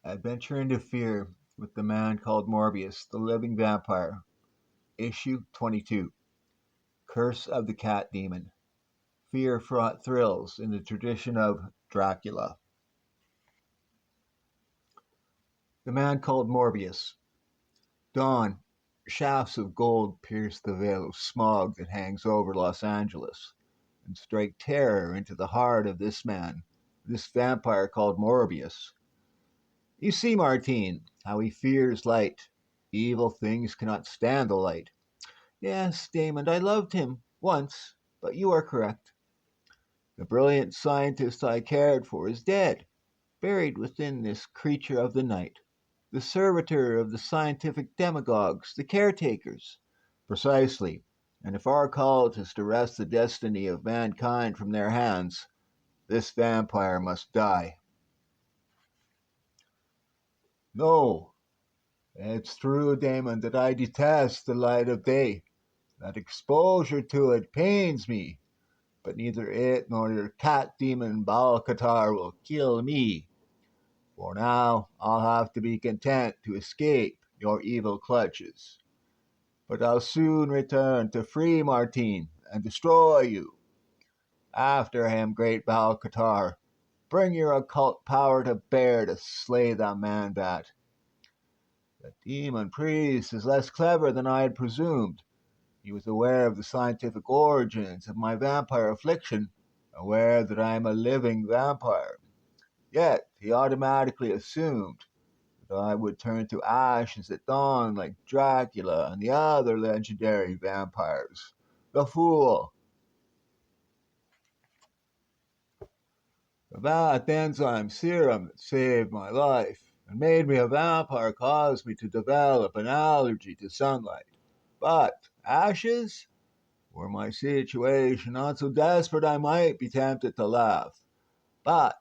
Adventure into Fear with the Man Called Morbius, the Living Vampire. Issue 22. Curse of the Cat Demon. Fear fraught thrills in the tradition of Dracula. The Man Called Morbius. Dawn. Shafts of gold pierce the veil of smog that hangs over Los Angeles and strike terror into the heart of this man, this vampire called Morbius. You see, Martine, how he fears light. Evil things cannot stand the light. Yes, Damon, I loved him once, but you are correct. The brilliant scientist I cared for is dead, buried within this creature of the night, the servitor of the scientific demagogues, the caretakers. Precisely. And if our cult is to wrest the destiny of mankind from their hands, this vampire must die. No, it's true, Damon, that I detest the light of day. That exposure to it pains me. But neither it nor your cat demon Balcatar will kill me. For now, I'll have to be content to escape your evil clutches. But I'll soon return to free Martine and destroy you. After him, great Balcatar. Bring your occult power to bear to slay the man-bat. The demon priest is less clever than I had presumed. He was aware of the scientific origins of my vampire affliction, aware that I am a living vampire. Yet he automatically assumed that I would turn to ashes at dawn like Dracula and the other legendary vampires. The fool! The Vath enzyme serum that saved my life and made me a vampire caused me to develop an allergy to sunlight. But ashes? Were my situation not so desperate, I might be tempted to laugh. But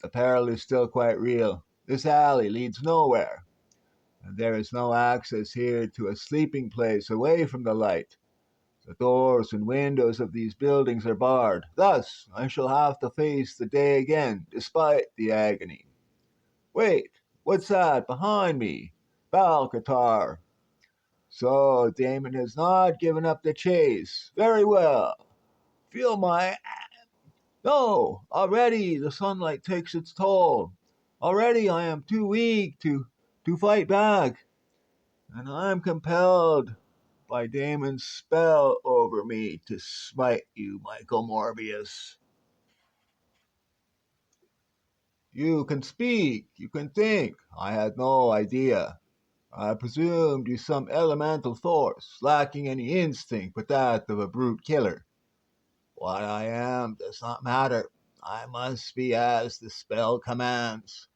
the peril is still quite real. This alley leads nowhere, and there is no access here to a sleeping place away from the light. The doors and windows of these buildings are barred. Thus, I shall have to face the day again, despite the agony. Wait, what's that behind me? Balcatar. So Damon has not given up the chase. Very well. Feel my. No! Already the sunlight takes its toll. Already I am too weak to fight back. And I am compelled by Damon's spell over me to smite you, Michael Morbius. You can speak, you can think. I had no idea. I presumed you some elemental force, lacking any instinct but that of a brute killer. What I am does not matter. I must be as the spell commands.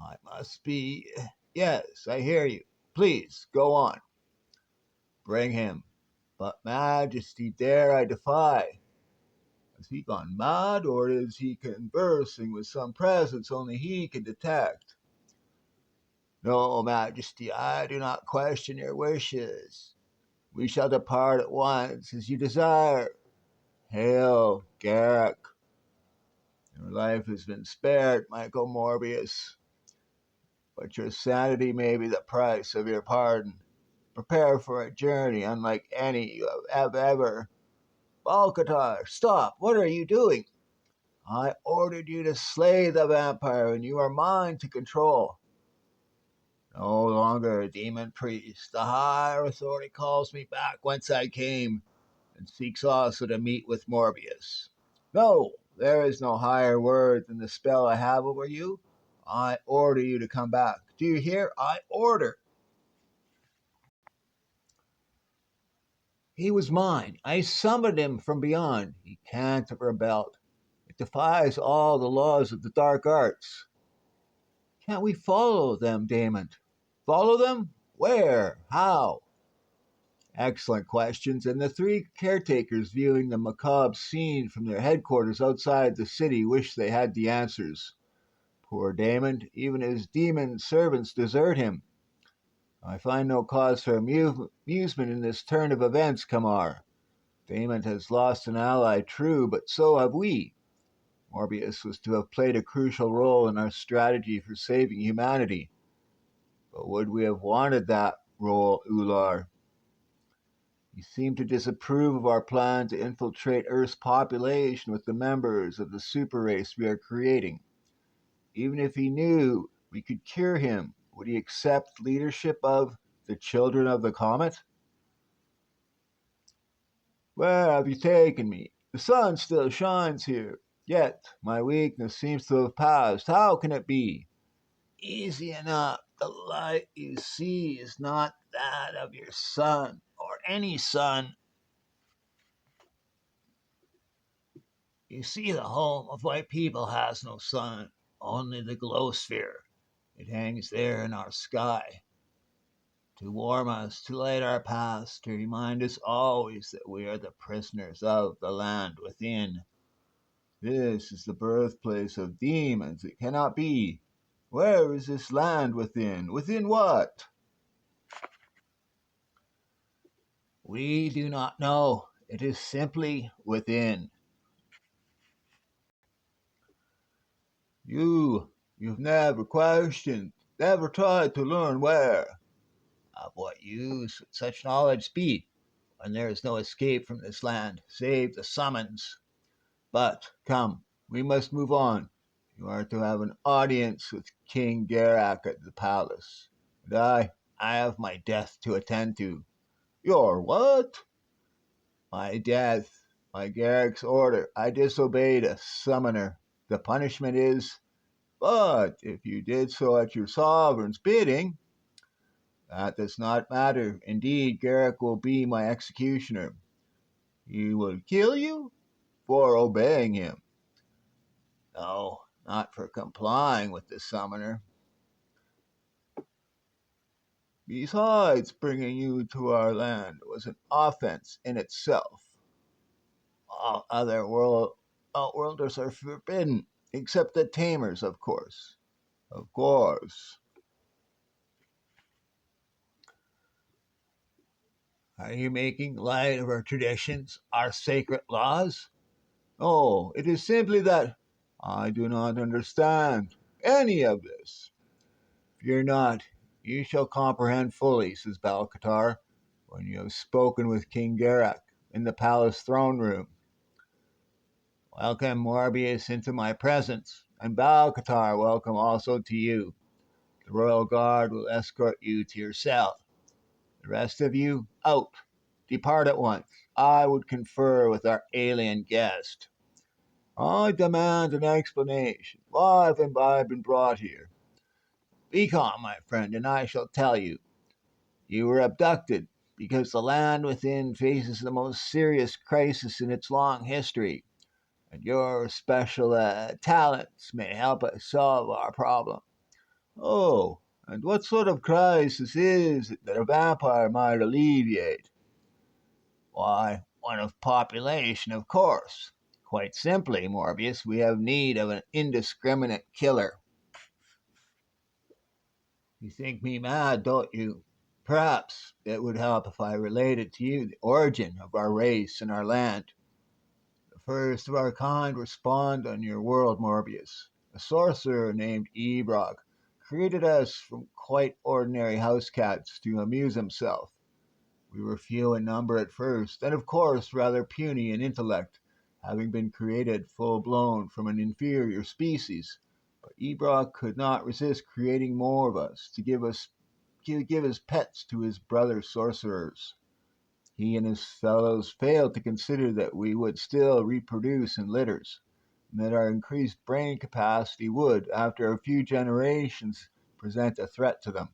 I must be. Yes, I hear you. Please, go on. Bring him. But Majesty, dare I defy? Has he gone mad, or is he conversing with some presence only he can detect? No, Majesty, I do not question your wishes. We shall depart at once, as you desire. Hail, Garrick. Your life has been spared, Michael Morbius, but your sanity may be the price of your pardon. Prepare for a journey unlike any you have ever. Balcatar, stop! What are you doing? I ordered you to slay the vampire, and you are mine to control. No longer a demon priest. The higher authority calls me back whence I came, and seeks also to meet with Morbius. No, there is no higher word than the spell I have over you. I order you to come back. Do you hear? I order. He was mine. I summoned him from beyond. He can't have rebelled. It defies all the laws of the dark arts. Can't we follow them, Damon? Follow them? Where? How? Excellent questions, and the three caretakers viewing the macabre scene from their headquarters outside the city wish they had the answers. Poor Damon, even his demon servants desert him. I find no cause for amusement in this turn of events, Kamar. Damon has lost an ally, true, but so have we. Morbius was to have played a crucial role in our strategy for saving humanity. But would we have wanted that role, Ular? He seemed to disapprove of our plan to infiltrate Earth's population with the members of the super race we are creating. Even if he knew we could cure him, would he accept leadership of the children of the comet? Where have you taken me? The sun still shines here, yet my weakness seems to have passed. How can it be? Easy enough. The light you see is not that of your sun, or any sun. You see, the home of white people has no sun, only the glow sphere. It hangs there in our sky, to warm us, to light our paths, to remind us always that we are the prisoners of the land within. This is the birthplace of demons. It cannot be. Where is this land within? Within what? We do not know. It is simply within. You've never questioned, never tried to learn where. Of what use would such knowledge be when there is no escape from this land save the summons? But come, we must move on. You are to have an audience with King Garak at the palace. And I have my death to attend to. Your what? My death. By Garak's order. I disobeyed a summoner. The punishment is. But if you did so at your sovereign's bidding, that does not matter. Indeed, Garak will be my executioner. He will kill you for obeying him. No, not for complying with the summoner. Besides, bringing you to our land was an offense in itself. All other outworlders are forbidden, except the tamers, of course. Of course. Are you making light of our traditions, our sacred laws? Oh, it is simply that I do not understand any of this. Fear not, you shall comprehend fully, says Balcatar, when you have spoken with King Garak in the palace throne room. Welcome, Morbius, into my presence, and Balcatar, welcome also to you. The royal guard will escort you to your cell. The rest of you, out. Depart at once. I would confer with our alien guest. I demand an explanation. Why have I been brought here? Be calm, my friend, and I shall tell you. You were abducted because the land within faces the most serious crisis in its long history, and your special talents may help us solve our problem. Oh, and what sort of crisis is it that a vampire might alleviate? Why, one of population, of course. Quite simply, Morbius, we have need of an indiscriminate killer. You think me mad, don't you? Perhaps it would help if I related to you the origin of our race and our land. The first of our kind were spawned on your world, Morbius. A sorcerer named Ebrog created us from quite ordinary house cats to amuse himself. We were few in number at first, and of course rather puny in intellect, having been created full blown from an inferior species. But Ebrog could not resist creating more of us to give as pets to his brother sorcerers. He and his fellows failed to consider that we would still reproduce in litters, and that our increased brain capacity would, after a few generations, present a threat to them.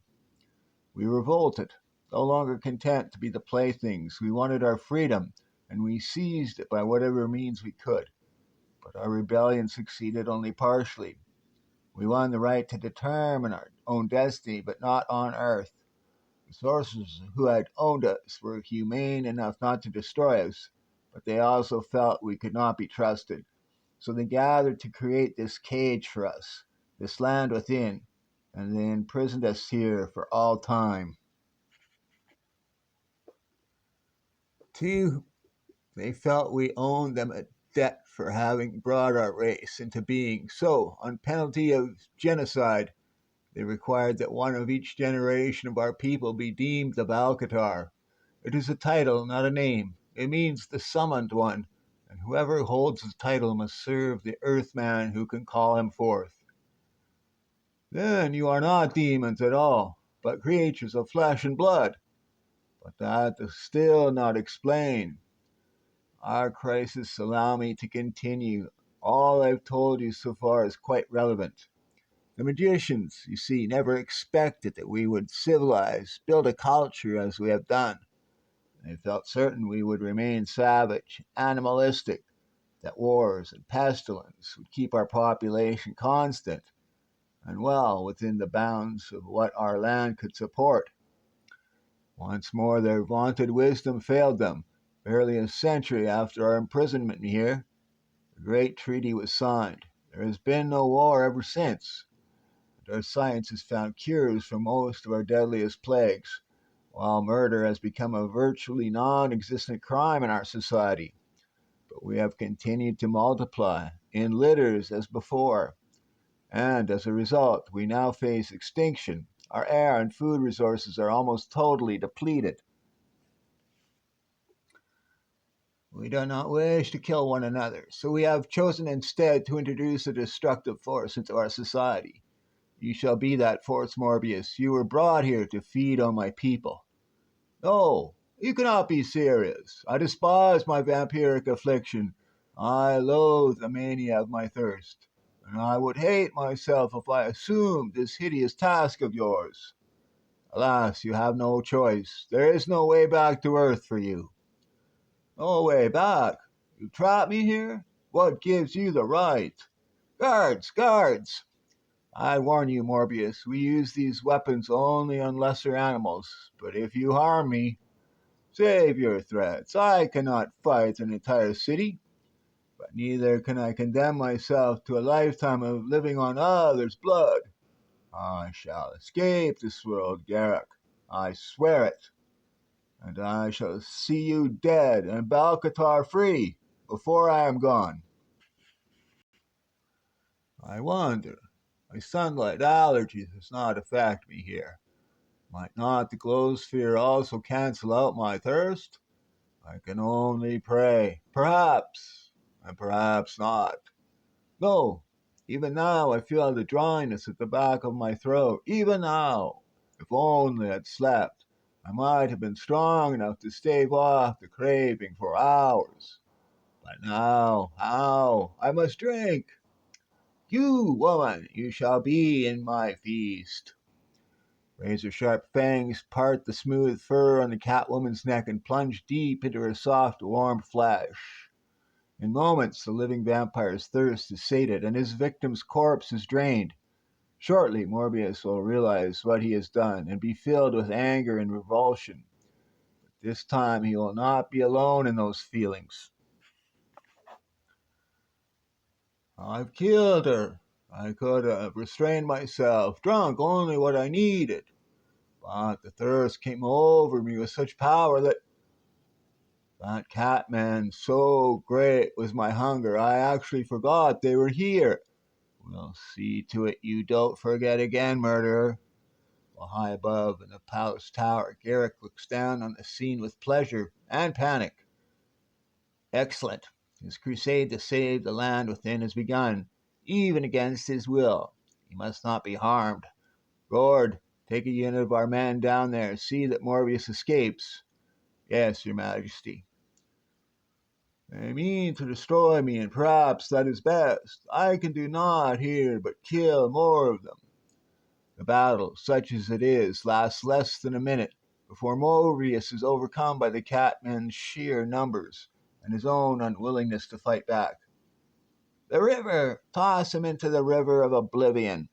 We revolted, no longer content to be the playthings. We wanted our freedom, and we seized it by whatever means we could. But our rebellion succeeded only partially. We won the right to determine our own destiny, but not on Earth. The sorcerers who had owned us were humane enough not to destroy us, but they also felt we could not be trusted. So they gathered to create this cage for us, this land within, and they imprisoned us here for all time. Two, they felt we owed them a debt for having brought our race into being. So, on penalty of genocide, They required that one of each generation of our people be deemed the Valkatar. It is a title, not a name. It means the summoned one, and whoever holds the title must serve the Earthman who can call him forth. Then you are not demons at all, but creatures of flesh and blood. But that does still not explain. Our crisis allow me to continue. All I've told you so far is quite relevant. The magicians, you see, never expected that we would civilize, build a culture as we have done. They felt certain we would remain savage, animalistic, that wars and pestilence would keep our population constant and well within the bounds of what our land could support. Once more their vaunted wisdom failed them. Barely a century after our imprisonment here, the great treaty was signed. There has been no war ever since, and our science has found cures for most of our deadliest plagues, while murder has become a virtually non existent crime in our society. But we have continued to multiply in litters as before, and as a result, we now face extinction. Our air and food resources are almost totally depleted. We do not wish to kill one another, so we have chosen instead to introduce a destructive force into our society. You shall be that force, Morbius. You were brought here to feed on my people. No, you cannot be serious. I despise my vampiric affliction. I loathe the mania of my thirst, and I would hate myself if I assumed this hideous task of yours. Alas, you have no choice. There is no way back to Earth for you. No way back? You trap me here? What gives you the right? Guards, guards! I warn you, Morbius, we use these weapons only on lesser animals, but if you harm me, save your threats. I cannot fight an entire city, but neither can I condemn myself to a lifetime of living on others' blood. I shall escape this world, Garrick. I swear it. And I shall see you dead and Balcatar free before I am gone. I wonder. My sunlight allergy does not affect me here. Might not the glow sphere also cancel out my thirst? I can only pray. Perhaps, and perhaps not. No, even now I feel the dryness at the back of my throat. Even now. If only I'd slept, I might have been strong enough to stave off the craving for hours. But now, how? I must drink. You, woman, you shall be in my feast. Razor sharp fangs part the smooth fur on the Catwoman's neck and plunge deep into her soft, warm flesh. In moments, the living vampire's thirst is sated and his victim's corpse is drained. Shortly, Morbius will realize what he has done and be filled with anger and revulsion. But this time, he will not be alone in those feelings. I've killed her. I could have restrained myself, drunk only what I needed. But the thirst came over me with such power that Catman, so great was my hunger, I actually forgot they were here. We'll see to it you don't forget again, murderer. While high above in the palace tower, Garrick looks down on the scene with pleasure and panic. Excellent. His crusade to save the land within has begun, even against his will. He must not be harmed. Gord, take a unit of our men down there. See that Morbius escapes. Yes, your majesty. They mean to destroy me, and perhaps that is best. I can do naught here but kill more of them. The battle, such as it is, lasts less than a minute before Morbius is overcome by the Catman's sheer numbers and his own unwillingness to fight back. The river! Toss him into the river of oblivion.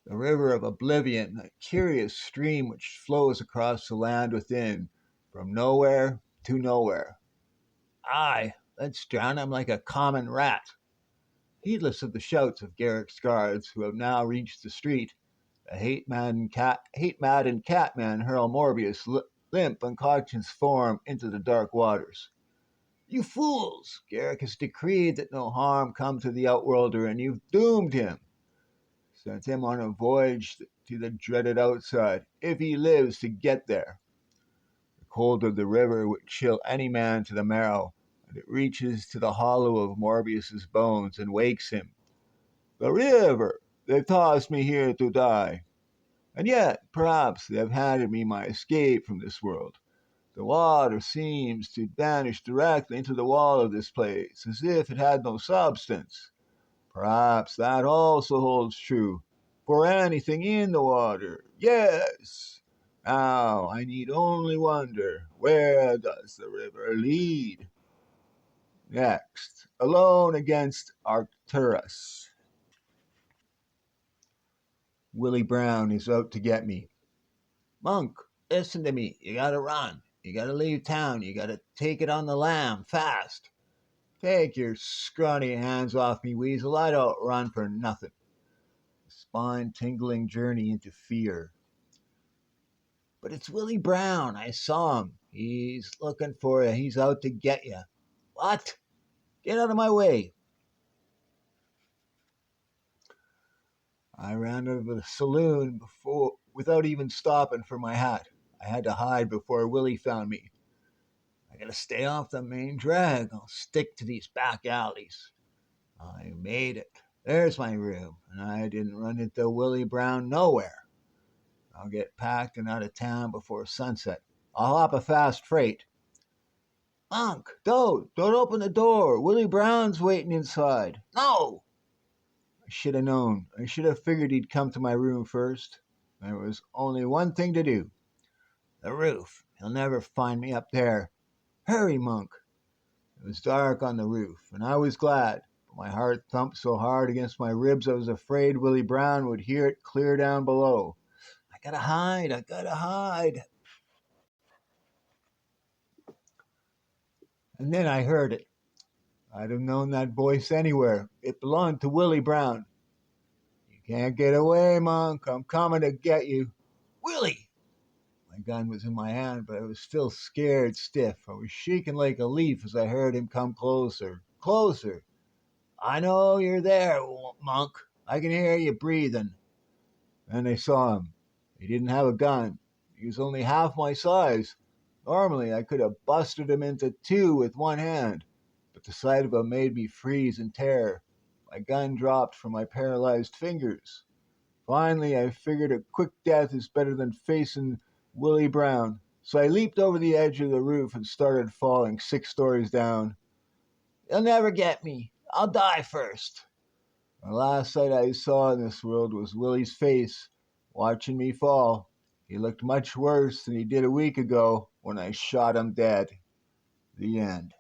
The river of oblivion, a curious stream which flows across the land within, from nowhere to nowhere. Aye, let's drown him like a common rat. Heedless of the shouts of Garrick's guards, who have now reached the street, the hate-maddened Catman hurl Morbius limp, unconscious form into the dark waters. You fools! Garrick has decreed that no harm come to the Outworlder, and you've doomed him. Sent him on a voyage to the dreaded outside, if he lives to get there. The cold of the river would chill any man to the marrow, and it reaches to the hollow of Morbius's bones and wakes him. The river! They've tossed me here to die. And yet, perhaps they have handed me my escape from this world. The water seems to vanish directly into the wall of this place, as if it had no substance. Perhaps that also holds true for anything in the water. Yes! Now I need only wonder, where does the river lead? Next, Alone against Arcturus. Willie Brown is out to get me. Monk, listen to me. You gotta run. You gotta leave town. You gotta take it on the lam, fast. Take your scrawny hands off me, Weasel. I don't run for nothing. A spine-tingling journey into fear. But it's Willie Brown. I saw him. He's looking for you. He's out to get you. What? Get out of my way. I ran out of the saloon without even stopping for my hat. I had to hide before Willie found me. I gotta stay off the main drag. I'll stick to these back alleys. I made it. There's my room, and I didn't run into Willie Brown nowhere. I'll get packed and out of town before sunset. I'll hop a fast freight. Monk, don't open the door. Willie Brown's waiting inside. No! I should have known. I should have figured he'd come to my room first. There was only one thing to do. The roof. He'll never find me up there. Hurry, Monk. It was dark on the roof, and I was glad. But my heart thumped so hard against my ribs I was afraid Willie Brown would hear it clear down below. I gotta hide. And then I heard it. I'd have known that voice anywhere. It belonged to Willie Brown. You can't get away, Monk. I'm coming to get you. Willie! My gun was in my hand, but I was still scared stiff. I was shaking like a leaf as I heard him come closer. Closer. I know you're there, Monk. I can hear you breathing. Then I saw him. He didn't have a gun. He was only half my size. Normally, I could have busted him into two with one hand, but the sight of him made me freeze in terror. My gun dropped from my paralyzed fingers. Finally, I figured a quick death is better than facing Willie Brown, so I leaped over the edge of the roof and started falling 6 stories down. You'll never get me. I'll die first. The last sight I saw in this world was Willie's face, watching me fall. He looked much worse than he did a week ago when I shot him dead. The end.